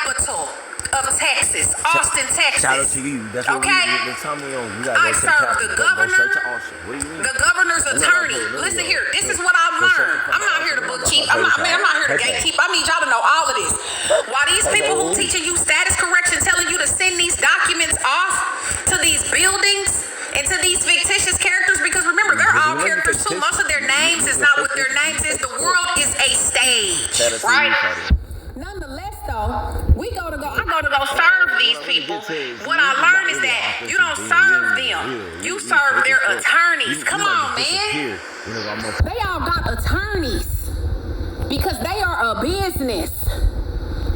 capital of Texas, Austin, Texas. Shout out to you. That's what okay? I serve the governor, the governor's attorney. Listen here, this is what I've learned. I'm not here to bookkeep. I'm not here to gatekeep. I need y'all to know all of this. Why these people who teaching you status correction, telling you to send these documents off to these buildings and to these fictitious characters, because remember, they're all characters too. Most of their names is not what their names is. The world is a stage, right? Nonetheless, though, I go to go serve these people. What I learned is that you don't serve them. You serve their attorneys. Come on, man. They all got attorneys because they are a business.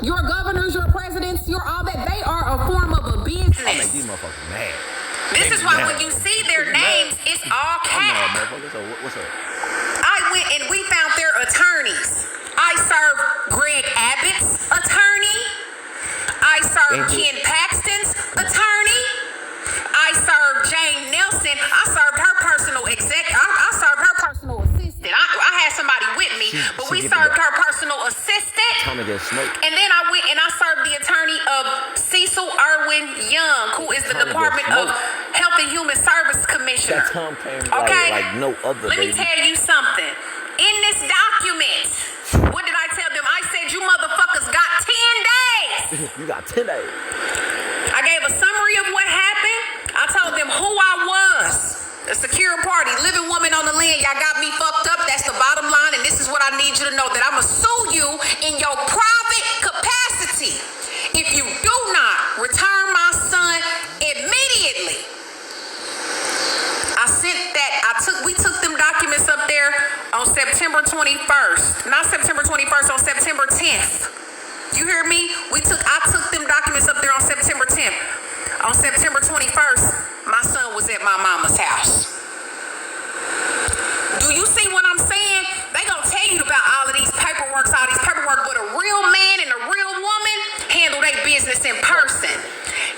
Your governors, your presidents, your all that, they are a form of a business. I make these motherfuckers mad. This is why when you see their names, it's all cap. What's up? I went and we found their attorneys. I serve Greg Abbott's attorney. I serve Ken Paxton's attorney. I serve Jane Nelson. I served her personal I served her personal assistant. I had somebody with me, but we served her personal assistant. Time to get smoked. And then I went and I served the attorney of Cecil Irwin Young, who is the Department of Health and Human Service Commissioner. That Tom came like no other. Let me tell you something. In this document, what did I tell them? I said, you motherfuckers got 10 days. You got 10 days. I gave a summary of what happened. I told them who I was. A secure party, living woman on the land. Y'all got me fucked up. That's the bottom line. And this is what I need you to know, that I'ma sue you in your private capacity if you do not return my son immediately. We took them documents up there on September 21st. Not September 21st, on September 10th. You hear me? I took them documents up there on September 10th. On September 21st, my son was at my mama's house. Do you see what I'm saying? They gonna tell you about all of these paperwork, but a real man and a real woman handle their business in person.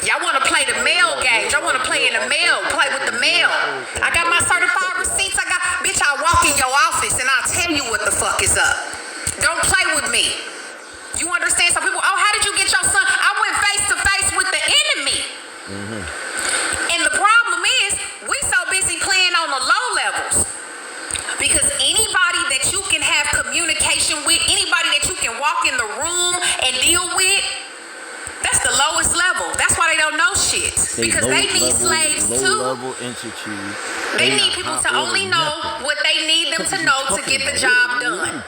Y'all want to play the mail game. Y'all want to play in the mail. Play with the mail. I got my certified receipts. Bitch, I'll walk in your office and I'll tell you what the fuck is up. Don't play with me. You understand? Some people, how did you get your son? I went face to face with the enemy. Mm-hmm. And the problem is, we so busy playing on the low levels. Because anybody that you can have communication with, anybody that you can walk in the room and deal with, that's the lowest level. That's why they don't know shit. Because they need slaves too. Low-level entities. They need people to only know what they need them to know to get the job done.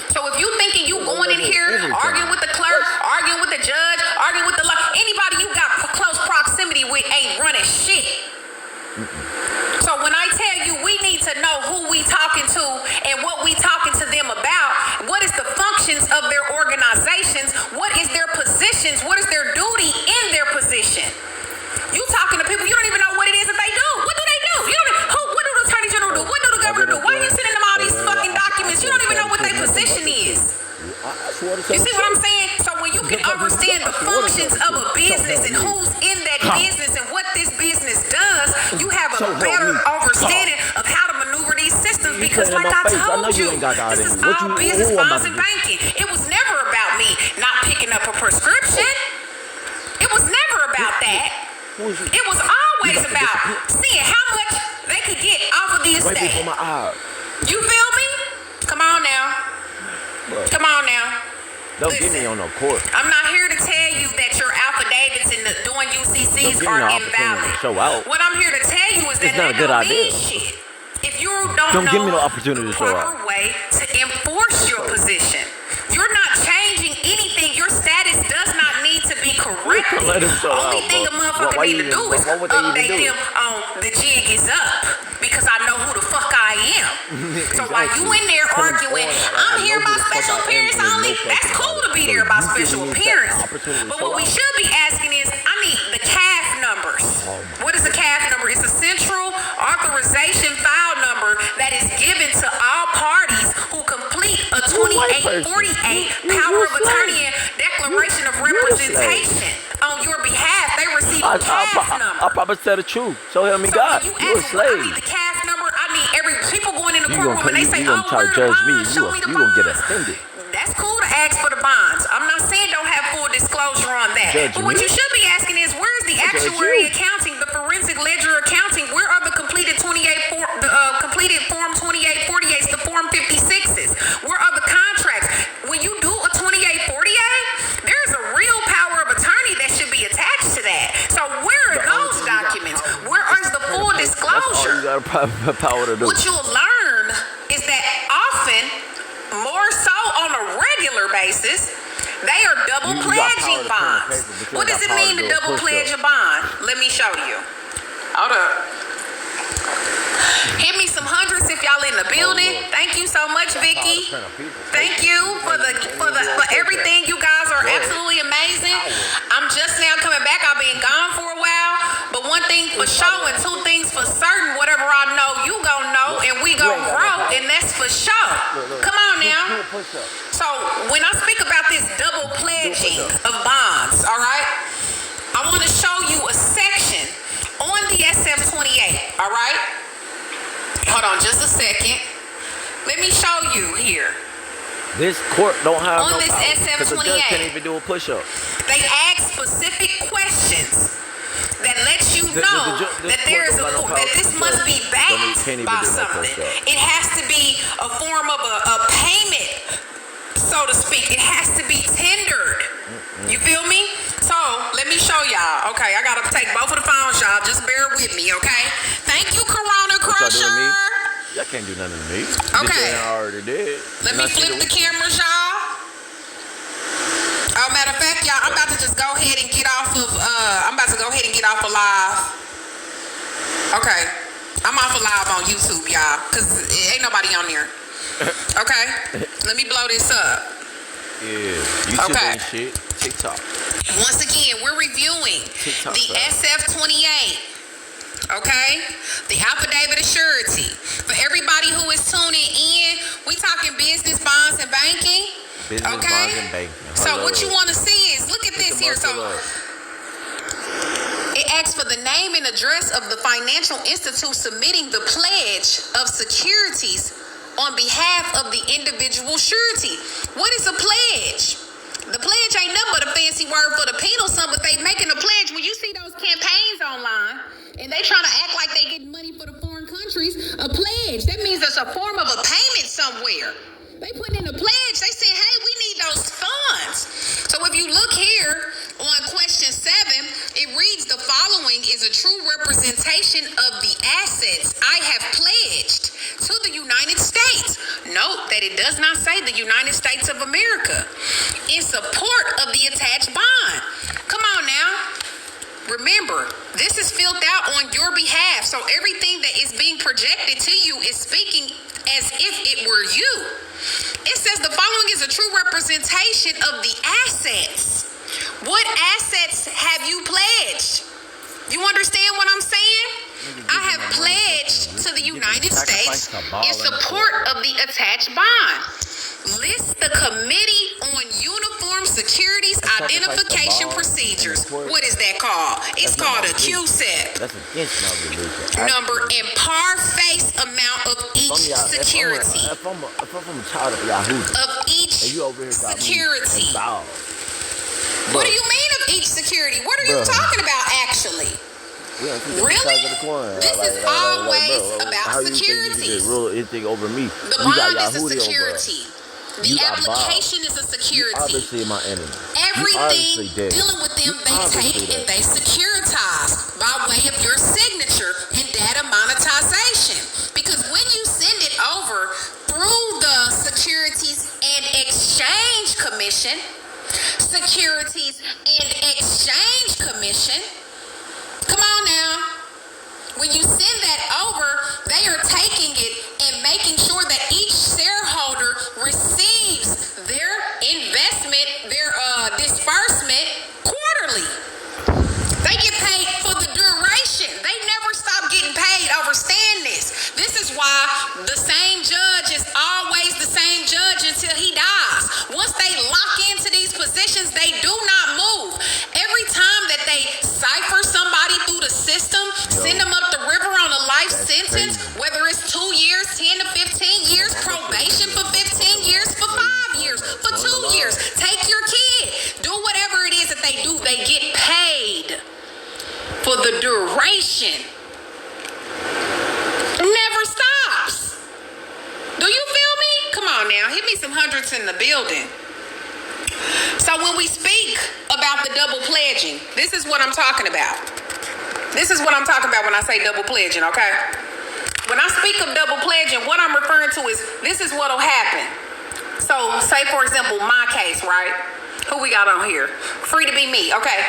So if you thinking you going in here arguing with the clerk, arguing with the judge, arguing with the law, anybody you got close proximity with ain't running shit. So when I tell you we need to know who we talking to and what we talking to them about, what is the functions of their organizations, what is their positions, what is their duty in their position. You talking to people, you don't even know what it is that they do. What do they do? What do the attorney general do? What do the governor do? Why are you sending them all these fucking documents? You don't even know what their position is. You see what I'm saying? So when you can understand the functions of a business and who's in that business and what this business does, you have a better understanding of how to maneuver these systems. Because like I told you, this is all business, bonds, and banking. It was never about me not picking up a prescription. It was never about that. It was always about seeing how much they could get off of the estate. You feel me? Come on now. Come on now. Don't get me on no court. I'm not here to tell you that your affidavits and doing UCCs are invalid. What I'm here to tell you is that they don't mean shit. If you don't give me no opportunity to show up. Proper way to enforce your position. You're not changing anything. Your status does not need to be corrected. Only thing a motherfucker need to do is update them on the jig is up. Because I know who the fuck I am. So while you in there arguing, I'm here by special appearance only, that's cool to be there by special appearance. But what we should be asking is, I need the CAF numbers. What is a CAF number? It's a Central Authorization File number that is given to all parties who complete a 2848 Power of Attorney and Declaration of Representation on your behalf. They receive a CAF number. I'll probably tell the truth. So help me God. You a slave. I need the CAF number. I need every people going in the courtroom and they say, you gonna try to judge me. You gonna get offended. That's cool to ask for the bonds. I'm not saying don't have full disclosure judging But what me. you should be asking is, where is the judge actuary you. accounting, the forensic ledger accounting? Where are the completed completed Form 2848s, the Form 56s? Where are the contracts? When you do a 2848, there is a real power of attorney that should be attached to that. So where are those documents? Where is the full That's all you disclosure? got power to do. What you'll learn is that often, more so on a regular basis, they are double You got power pledging to pen and bonds. paper, but you What ain't does got it power mean to to do a double push-up. pledge a bond? Let me show you. Hold up. Hit me some hundreds if y'all in the building. Thank you so much, Vicky. Thank you for everything. You guys are absolutely amazing. I'm just now coming back. I've been gone for a while, but one thing for sure and two things for certain. Whatever I know, you gon' know, and we gon' grow, and that's for sure. Come on now. So when I speak about this double pledging of bonds, all right, I want to show you a section on the SF-28. All right. Hold on just a second. Let me show you here. This court don't have On no this power, 'cause the judge SF-28. can't even do a push-up. They ask specific questions that let you The know this that there is court don't got no that power this to must judge. be Can't backed even by do no something. push-up. It has to be a form of a payment, so to speak. It has to be tendered. You feel me? So let me show y'all. Okay, I gotta take both of the phones, y'all. Just bear with me, okay? Thank you, Corona What y'all doing to me? Crusher. Y'all can't do nothing to me. Okay. I already did. Let me flip the cameras, y'all. Oh, matter of fact, y'all, I'm about to just go ahead and get off of of live. Okay. I'm off of live on YouTube, y'all, because ain't nobody on there. Okay? Let me blow this up. Yeah. YouTube Okay. ain't shit. TikTok. Once again, we're reviewing TikTok the side. SF-28. Okay? The affidavit of surety. For everybody who is tuning in, we talking business, bonds, and banking. Business, Okay? bonds, and banking. So what you want to see is, look at this here. So it asks for the name and address of the financial institute submitting the pledge of securities on behalf of the individual surety. What is a pledge? The pledge ain't nothing but a fancy word for the penal sum, but they making a pledge. When you see those campaigns online and they trying to act like they getting money for the foreign countries, a pledge, that means it's a form of a payment somewhere. They put in a pledge. They say, hey, we need those funds. So if you look here on question 7, it reads the following is a true representation of the assets I have pledged to the United States. Note that it does not say the United States of America in support of the attached bond. Come on now. Remember, this is filled out on your behalf. So everything that is being projected to you is speaking as if it were you. It says the following is a true representation of the assets. What assets have you pledged? You understand what I'm saying? I have pledged to the United States in support of the attached bond. List the Committee on Uniform Securities Identification Procedures. What is that called? It's called a QSEP. That's against my religion. Number and par face amount of each security. If I'm from a child of Yahoo, Of each and you over here got me security. involved. What do you mean of each security? What are you Bruh. talking about actually? We don't see the Really? size of the coin. This is always about how you think you securities. can just rule anything over me? The You got bond is a Yahoo, security. The You got application is a You security. obviously my enemy. Everything obviously did. dealing with them, You they obviously take did. and they securitize by way of your signature and data monetization. Because when you send it over through the Securities and Exchange Commission, Securities and Exchange Commission, come on now. When you send that over, they are taking it and making sure that each shareholder receives their investment, their disbursement quarterly. They get paid for the duration. They never stop getting paid. Understand this. This is why the same judge is always the same judge until he dies. Once they lock into these positions, they do not move. Every time that they cipher somebody through the system, send them up the river on a life sentence, whether it's 2 years, 10 to 15 years, probation for 15 years, for 5 years, for 2 years. Take your kid. Do whatever double pledging. This is what I'm talking about. This is what I'm talking about when I say double pledging, okay? When I speak of double pledging, what I'm referring to is this is what'll happen. So, say for example, my case, right? Who we got on here? Free to be me, okay?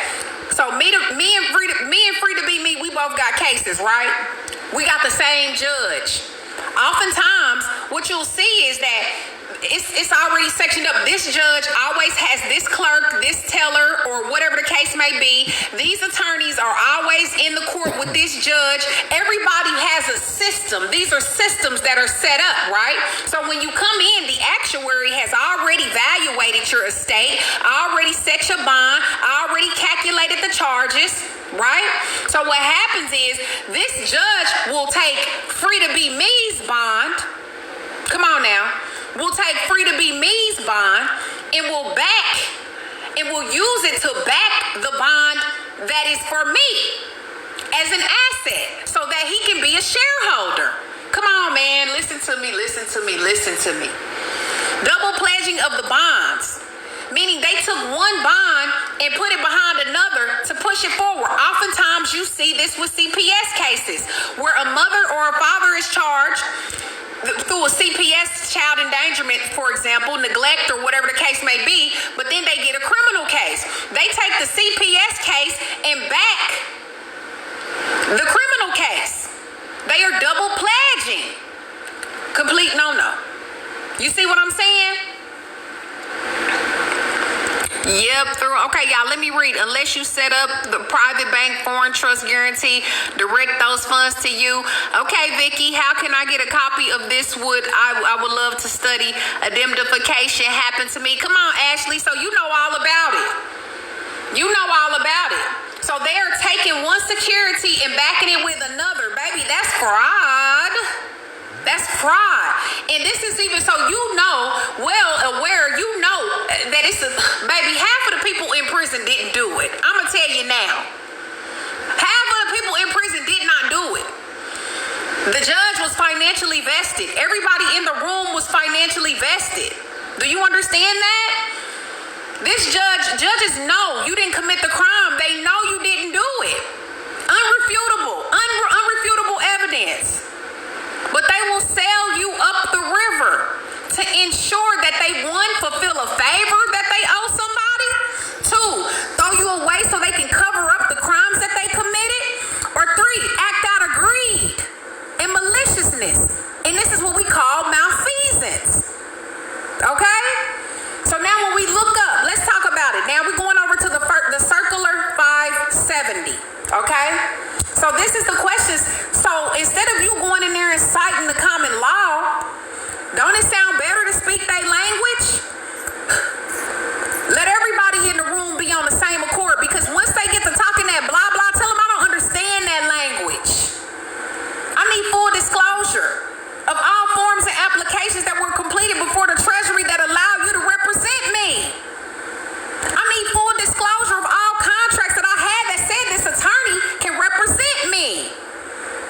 So me and Free to be me, we both got cases, right? We got the same judge. Oftentimes, what you'll see is that it's already sectioned up. This judge always has this clerk, this teller, or whatever the case may be. These attorneys are always in the court with this judge. Everybody has a system. These are systems that are set up, right? So when you come in, the actuary has already evaluated your estate, already set your bond, already calculated the charges, right? So what happens is this judge will take Free to be me's bond. Come on now. We'll take Free to be me's bond and we'll use it to back the bond that is for me as an asset so that he can be a shareholder. Come on, man. Listen to me. Double pledging of the bonds, meaning they took one bond and put it behind another to push it forward. Oftentimes you see this with CPS cases where a mother or a father is charged through a CPS, child endangerment, for example, neglect or whatever the case may be, but then they get a criminal case. They take the CPS case and back the criminal case. They are double pledging. Complete no-no. You see what I'm saying? Yep, okay, y'all, let me read. Unless you set up the private bank foreign trust guarantee, direct those funds to you. Okay, Vicky, how can I get a copy of this? I would love to study. Indemnification happened to me. Come on, Ashley, so you know all about it. So they are taking one security and backing it with another. Baby, that's fraud. And this is even so well aware, that it's baby, half of the people in prison didn't do it. I'm going to tell you now. Half of the people in prison did not do it. The judge was financially vested. Everybody in the room was financially vested. Do you understand that? Judges know you didn't commit the crime. They know you didn't do it. Unrefutable evidence. But they will sail you up the river to ensure that they, one, fulfill a favor that they owe somebody, two, throw you away so they can cover up the crimes that they committed, or three, act out of greed and maliciousness. And this is what we call malfeasance. Okay? So now when we look up, let's talk about it. Now we're going over to the circular 570. Okay? So this is the questions. So instead of you going in there and citing the common law, don't it sound better to speak their language? Let everybody in the room be on the same accord, because once they get to talking that blah blah, tell them I don't understand that language. I need full disclosure of all forms and applications that were completed before the Treasury that allow you to represent me. I need full disclosure of all contracts that I had that said this attorney can represent me.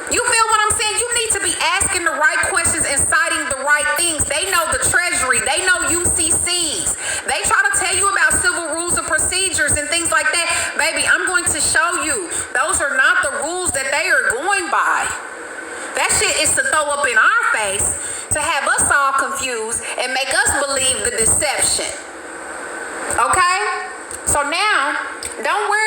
You feel what I'm saying? You need to be asking the right questions and citing the right things. They know the Treasury. They know UCCs. They try to tell you about civil rules and procedures and things like that. Baby, I'm going to show you. Those are not the rules that they are going by. That shit is to throw up in our face to have us all confused and make us believe the deception. Okay? So now, don't worry